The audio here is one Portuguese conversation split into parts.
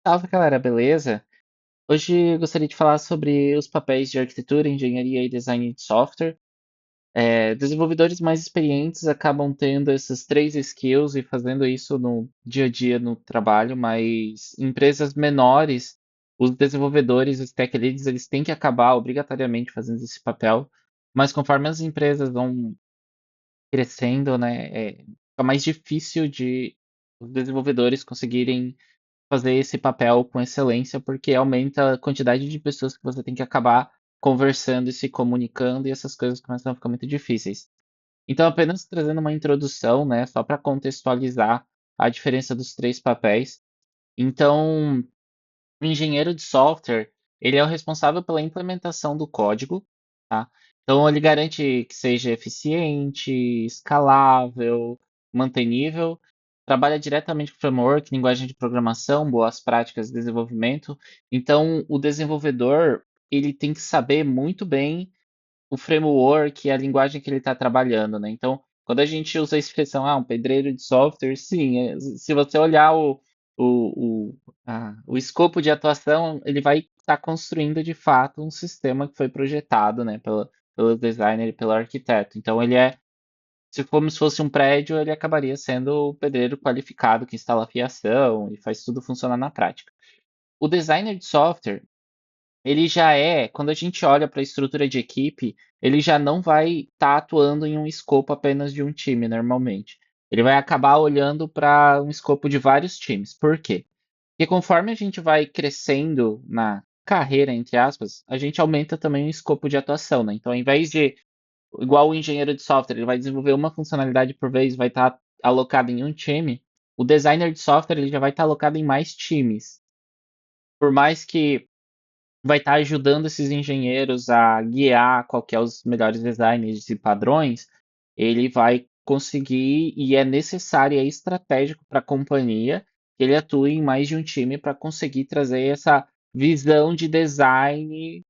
Salve, galera, beleza? Hoje eu gostaria de falar sobre os papéis de arquitetura, engenharia e design de software. Desenvolvedores mais experientes acabam tendo essas três skills e fazendo isso no dia a dia no trabalho, mas em empresas menores, os desenvolvedores, os tech leads, eles têm que acabar obrigatoriamente fazendo esse papel. Mas conforme as empresas vão crescendo, né, fica mais difícil de os desenvolvedores conseguirem fazer esse papel com excelência, porque aumenta a quantidade de pessoas que você tem que acabar conversando e se comunicando, e essas coisas começam a ficar muito difíceis. Então, apenas trazendo uma introdução, né, só para contextualizar a diferença dos três papéis. Então, o engenheiro de software, ele é o responsável pela implementação do código, tá? Então, ele garante que seja eficiente, escalável, mantenível, trabalha diretamente com framework, linguagem de programação, boas práticas de desenvolvimento. Então, o desenvolvedor, ele tem que saber muito bem o framework e a linguagem que ele está trabalhando, né? Então, quando a gente usa a expressão, um pedreiro de software, sim, se você olhar o escopo de atuação, ele vai estar construindo de fato um sistema que foi projetado, né, pelo designer e pelo arquiteto. Então, ele é, se como se fosse um prédio, ele acabaria sendo o pedreiro qualificado que instala a fiação e faz tudo funcionar na prática. O designer de software, ele já é, quando a gente olha para a estrutura de equipe, ele já não vai estar atuando em um escopo apenas de um time, normalmente. Ele vai acabar olhando para um escopo de vários times. Por quê? Porque conforme a gente vai crescendo na carreira, entre aspas, a gente aumenta também o escopo de atuação, né? Então, ao invés de, igual o engenheiro de software, ele vai desenvolver uma funcionalidade por vez, vai estar alocado em um time, o designer de software ele já vai estar alocado em mais times. Por mais que vai estar ajudando esses engenheiros a guiar qual que é os melhores designs e padrões, ele vai conseguir e é necessário e é estratégico para a companhia que ele atue em mais de um time para conseguir trazer essa visão de design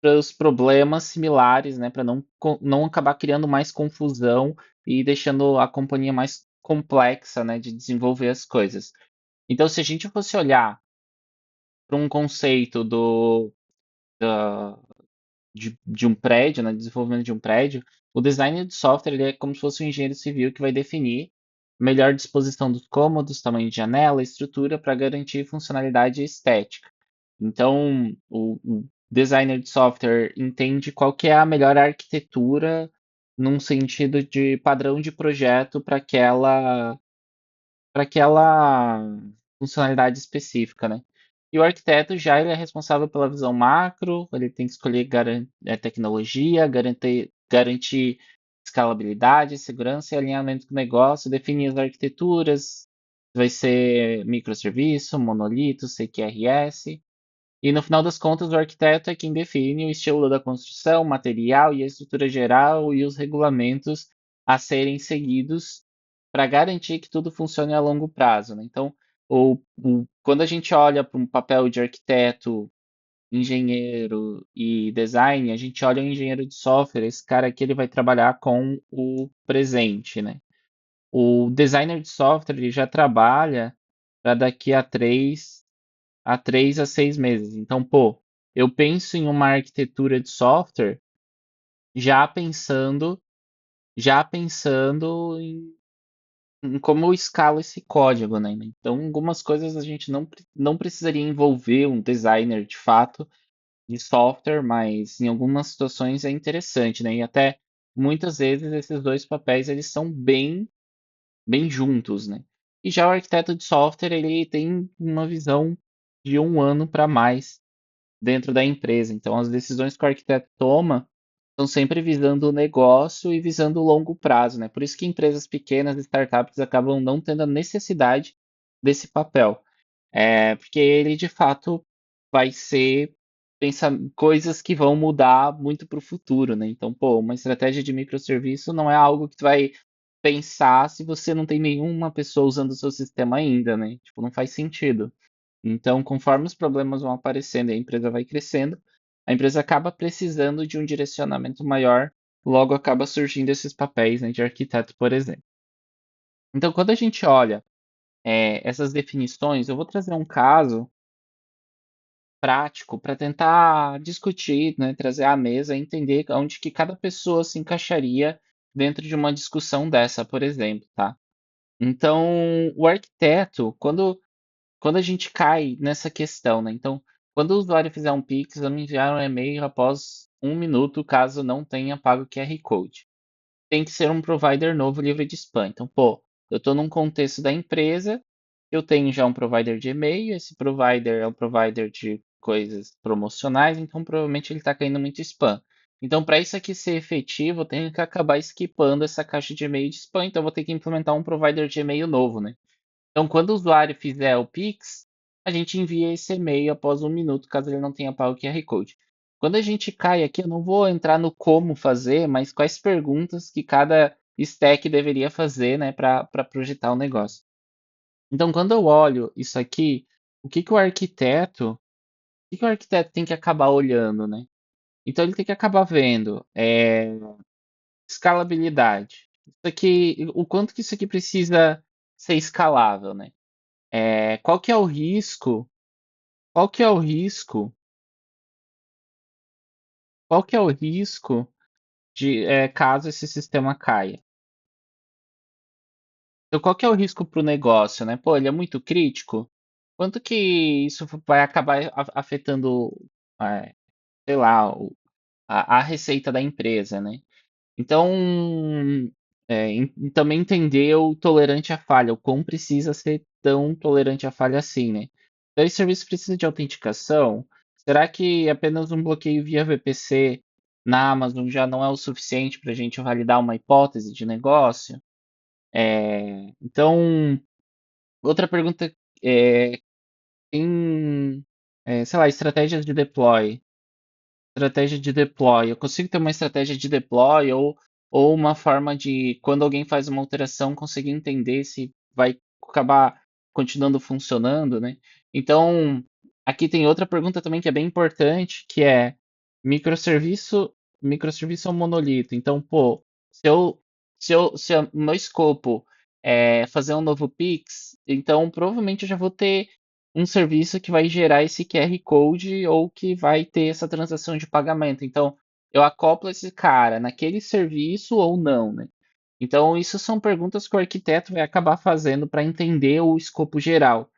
para os problemas similares, né, para não acabar criando mais confusão e deixando a companhia mais complexa, né, de desenvolver as coisas. Então, se a gente fosse olhar para um conceito de um prédio, né, desenvolvimento de um prédio, o designer de software ele é como se fosse um engenheiro civil que vai definir melhor disposição dos cômodos, tamanho de janela, estrutura para garantir funcionalidade e estética. Então, o designer de software entende qual que é a melhor arquitetura num sentido de padrão de projeto para aquela funcionalidade específica, né? E o arquiteto já ele é responsável pela visão macro, ele tem que escolher tecnologia, garantir escalabilidade, segurança e alinhamento com o negócio, definir as arquiteturas, vai ser microserviço, monolito, CQRS. E no final das contas, o arquiteto é quem define o estilo da construção, material e a estrutura geral e os regulamentos a serem seguidos para garantir que tudo funcione a longo prazo, né? Então, quando a gente olha para um papel de arquiteto, engenheiro e design, a gente olha o engenheiro de software, esse cara aqui ele vai trabalhar com o presente, né? O designer de software ele já trabalha para daqui a 3 a 6 meses. Então, pô, eu penso em uma arquitetura de software já pensando, já pensando em como eu escalo esse código, né? Então, algumas coisas a gente não precisaria envolver um designer de fato de software, mas em algumas situações é interessante, né? E até muitas vezes esses dois papéis eles são bem juntos, né? E já o arquiteto de software ele tem uma visão de um ano para mais dentro da empresa. Então, as decisões que o arquiteto toma estão sempre visando o negócio e visando o longo prazo, né? Por isso que empresas pequenas, startups, acabam não tendo a necessidade desse papel. Porque ele, de fato, vai ser coisas que vão mudar muito para o futuro, né? Então, pô, uma estratégia de microserviço não é algo que tu vai pensar se você não tem nenhuma pessoa usando o seu sistema ainda, né? Tipo, não faz sentido. Então, conforme os problemas vão aparecendo e a empresa vai crescendo, a empresa acaba precisando de um direcionamento maior, logo acaba surgindo esses papéis, né, de arquiteto, por exemplo. Então, quando a gente olha essas definições, eu vou trazer um caso prático para tentar discutir, né, trazer à mesa, entender onde que cada pessoa se encaixaria dentro de uma discussão dessa, por exemplo, tá? Então, o arquiteto, quando a gente cai nessa questão, né? Então, quando o usuário fizer um Pix, vamos enviar um e-mail após 1 minuto, caso não tenha pago o QR Code. Tem que ser um provider novo livre de spam. Então, pô, eu estou num contexto da empresa, eu tenho já um provider de e-mail, esse provider é um provider de coisas promocionais, então provavelmente ele está caindo muito spam. Então, para isso aqui ser efetivo, eu tenho que acabar esquipando essa caixa de e-mail de spam, então eu vou ter que implementar um provider de e-mail novo, né? Então, quando o usuário fizer o Pix, a gente envia esse e-mail após 1 minuto, caso ele não tenha pago o QR Code. Quando a gente cai aqui, eu não vou entrar no como fazer, mas quais perguntas que cada stack deveria fazer, né, para projetar o negócio. Então, quando eu olho isso aqui, o que que o arquiteto tem que acabar olhando, né? Então, ele tem que acabar vendo escalabilidade. Isso aqui, o quanto que isso aqui precisa ser escalável, né? Qual que é o risco? Qual que é o risco? Qual que é o risco de caso esse sistema caia? Então, qual que é o risco para o negócio, né? Pô, ele é muito crítico. Quanto que isso vai acabar afetando, eh, sei lá, a receita da empresa, né? Então, também entender o tolerante à falha, o quão precisa ser tão tolerante à falha assim, né? Então, esse serviço precisa de autenticação? Será que apenas um bloqueio via VPC na Amazon já não é o suficiente para a gente validar uma hipótese de negócio? Então, outra pergunta é, tem, sei lá, estratégias de deploy. Estratégia de deploy. Eu consigo ter uma estratégia de deploy ou uma forma de, quando alguém faz uma alteração, conseguir entender se vai acabar continuando funcionando, né? Então, aqui tem outra pergunta também que é bem importante, que é microserviço, microserviço ou monolito? Então, pô, se o meu escopo é fazer um novo Pix, então provavelmente eu já vou ter um serviço que vai gerar esse QR Code ou que vai ter essa transação de pagamento. Então, eu acoplo esse cara naquele serviço ou não, né? Então, isso são perguntas que o arquiteto vai acabar fazendo para entender o escopo geral.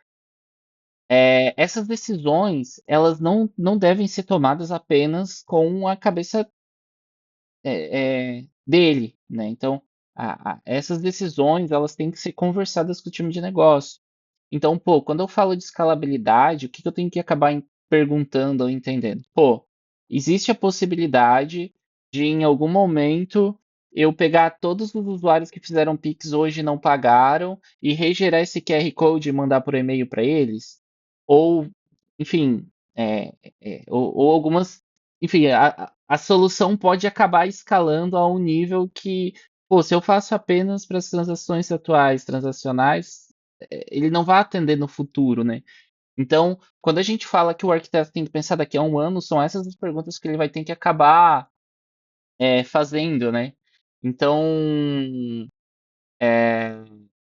Essas decisões, elas não devem ser tomadas apenas com a cabeça dele, né? Então, essas decisões, elas têm que ser conversadas com o time de negócio. Então, pô, quando eu falo de escalabilidade, o que que eu tenho que acabar perguntando ou entendendo? Pô, existe a possibilidade de, em algum momento, eu pegar todos os usuários que fizeram Pix hoje e não pagaram e regerar esse QR Code e mandar por e-mail para eles? Ou, enfim, ou algumas. Enfim, a solução pode acabar escalando a um nível que, pô, se eu faço apenas para as transações atuais, transacionais, ele não vai atender no futuro, né? Então, quando a gente fala que o arquiteto tem que pensar daqui a 1 ano, são essas as perguntas que ele vai ter que acabar fazendo, né? Então, é,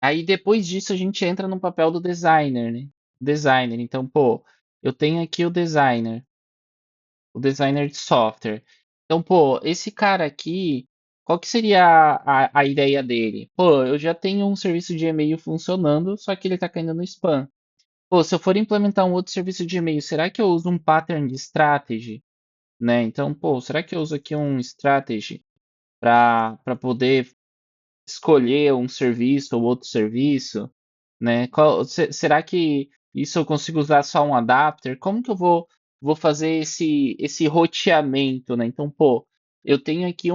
aí depois disso a gente entra no papel do designer, né? Designer. Então, pô, eu tenho aqui o designer de software. Então, pô, esse cara aqui, qual que seria a ideia dele? Pô, eu já tenho um serviço de e-mail funcionando, só que ele está caindo no spam. Pô, se eu for implementar um outro serviço de e-mail, será que eu uso um pattern de strategy, né? Então, pô, será que eu uso aqui um strategy para poder escolher um serviço ou outro serviço, né? Será que isso eu consigo usar só um adapter? Como que eu vou fazer esse roteamento, né? Então, pô, eu tenho aqui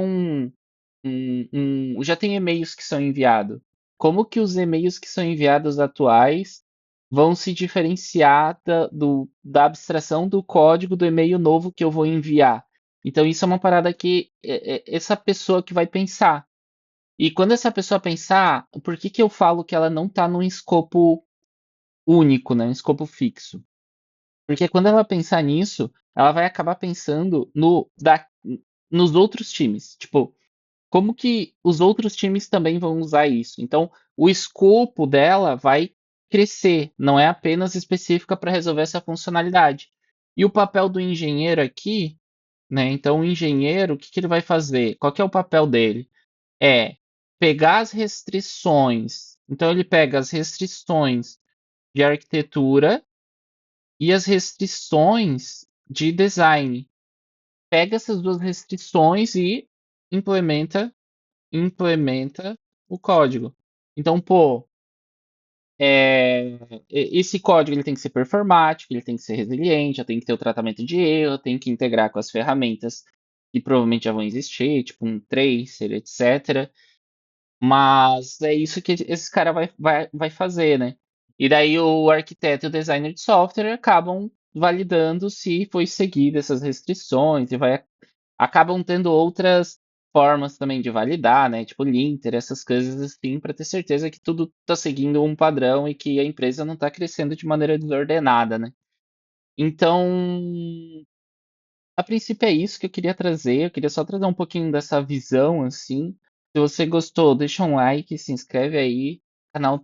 já tem e-mails que são enviados. Como que os e-mails que são enviados atuais vão se diferenciar da abstração do código do e-mail novo que eu vou enviar? Então, isso é uma parada que essa pessoa que vai pensar. E quando essa pessoa pensar, por que que eu falo que ela não está num escopo único, né? Um escopo fixo? Porque quando ela pensar nisso, ela vai acabar pensando nos outros times. Tipo, como que os outros times também vão usar isso? Então, o escopo dela vai crescer, não é apenas específica para resolver essa funcionalidade. E o papel do engenheiro aqui, né? Então, o engenheiro, o que que ele vai fazer? Qual que é o papel dele? É pegar as restrições. Então, ele pega as restrições de arquitetura e as restrições de design. Pega essas duas restrições e implementa, implementa o código. Então, pô, esse código ele tem que ser performático, ele tem que ser resiliente, tem que ter o tratamento de erro, tem que integrar com as ferramentas que provavelmente já vão existir, tipo um tracer, etc. Mas é isso que esse cara vai fazer, né? E daí o arquiteto e o designer de software acabam validando se foi seguido essas restrições e acabam tendo outras formas também de validar, né? Tipo linter, essas coisas assim, para ter certeza que tudo está seguindo um padrão e que a empresa não está crescendo de maneira desordenada, né? Então, a princípio é isso que eu queria trazer. Eu queria só trazer um pouquinho dessa visão, assim. Se você gostou, deixa um like, se inscreve aí. O canal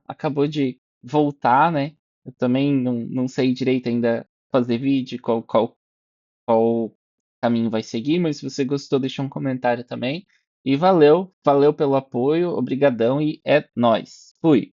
acabou de voltar, né? Eu também não sei direito ainda fazer vídeo, qual caminho vai seguir, mas se você gostou, deixa um comentário também. E valeu pelo apoio, obrigadão e é nóis. Fui!